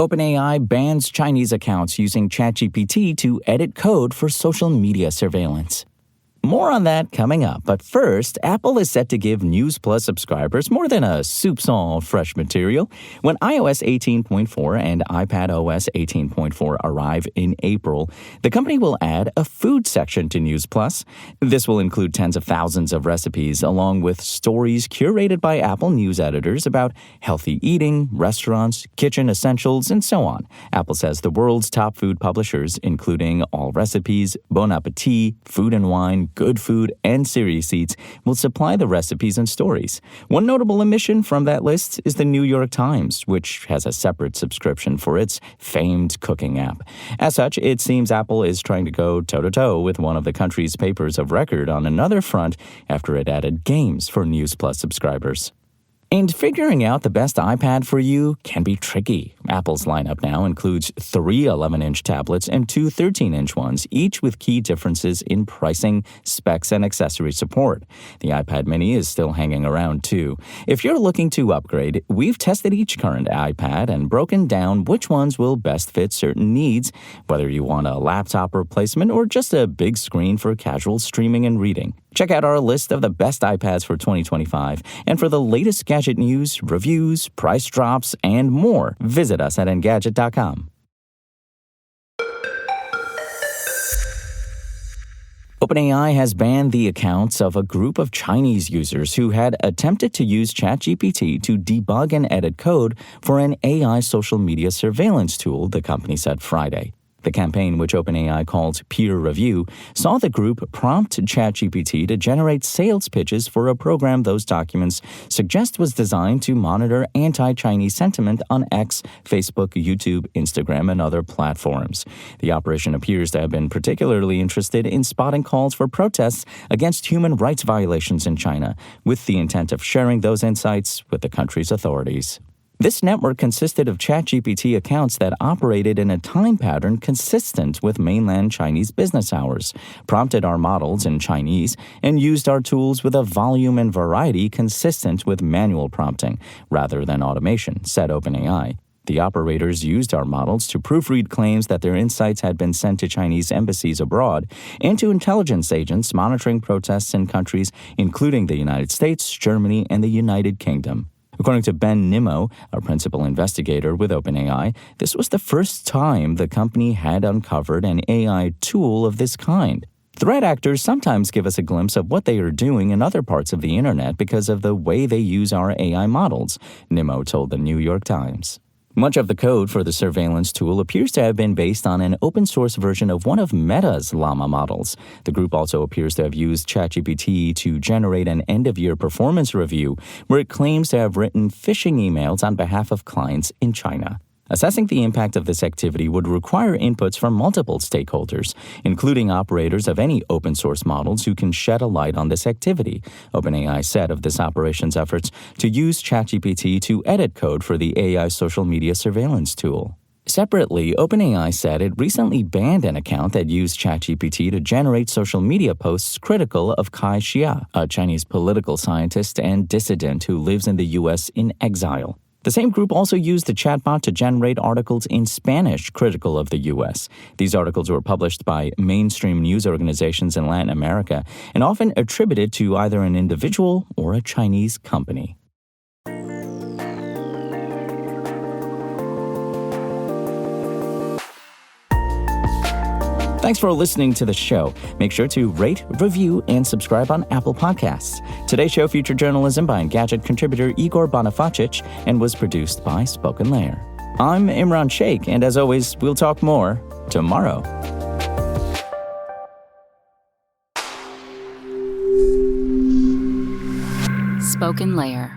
OpenAI bans Chinese accounts using ChatGPT to edit code for social media surveillance. More on that coming up, but first, Apple is set to give News Plus subscribers more than a soupçon fresh material. When iOS 18.4 and iPadOS 18.4 arrive in April, the company will add a food section to News Plus. This will include tens of thousands of recipes, along with stories curated by Apple News editors about healthy eating, restaurants, kitchen essentials, and so on. Apple says the world's top food publishers, including All Recipes, Bon Appetit, Food and Wine, Good Food, and Serious Eats, will supply the recipes and stories. One notable omission from that list is the New York Times, which has a separate subscription for its famed cooking app. As such, it seems Apple is trying to go toe-to-toe with one of the country's papers of record on another front after it added games for News Plus subscribers. And figuring out the best iPad for you can be tricky. Apple's lineup now includes 3 11-inch tablets and 2 13-inch ones, each with key differences in pricing, specs, and accessory support. The iPad mini is still hanging around, too. If you're looking to upgrade, we've tested each current iPad and broken down which ones will best fit certain needs, whether you want a laptop replacement or just a big screen for casual streaming and reading. Check out our list of the best iPads for 2025, and for the latest gadget news, reviews, price drops, and more, visit us at Engadget.com. OpenAI has banned the accounts of a group of Chinese users who had attempted to use ChatGPT to debug and edit code for an AI social media surveillance tool, the company said Friday. The campaign, which OpenAI called Peer Review, saw the group prompt ChatGPT to generate sales pitches for a program those documents suggest was designed to monitor anti-Chinese sentiment on X, Facebook, YouTube, Instagram, and other platforms. The operation appears to have been particularly interested in spotting calls for protests against human rights violations in China, with the intent of sharing those insights with the country's authorities. This network consisted of ChatGPT accounts that operated in a time pattern consistent with mainland Chinese business hours, prompted our models in Chinese, and used our tools with a volume and variety consistent with manual prompting, rather than automation, said OpenAI. The operators used our models to proofread claims that their insights had been sent to Chinese embassies abroad and to intelligence agents monitoring protests in countries including the United States, Germany, and the United Kingdom. According to Ben Nimmo, a principal investigator with OpenAI, this was the first time the company had uncovered an AI tool of this kind. Threat actors sometimes give us a glimpse of what they are doing in other parts of the internet because of the way they use our AI models, Nimmo told the New York Times. Much of the code for the surveillance tool appears to have been based on an open-source version of one of Meta's Llama models. The group also appears to have used ChatGPT to generate an end-of-year performance review where it claims to have written phishing emails on behalf of clients in China. Assessing the impact of this activity would require inputs from multiple stakeholders, including operators of any open-source models who can shed a light on this activity. OpenAI said of this operation's efforts to use ChatGPT to edit code for the AI social media surveillance tool. Separately, OpenAI said it recently banned an account that used ChatGPT to generate social media posts critical of Kai Xia, a Chinese political scientist and dissident who lives in the U.S. in exile. The same group also used the chatbot to generate articles in Spanish critical of the U.S. These articles were published by mainstream news organizations in Latin America and often attributed to either an individual or a Chinese company. Thanks for listening to the show. Make sure to rate, review, and subscribe on Apple Podcasts. Today's show featured journalism by Engadget contributor Igor Bonifacic and was produced by Spoken Layer. I'm Imran Sheikh, and as always, we'll talk more tomorrow. Spoken Layer.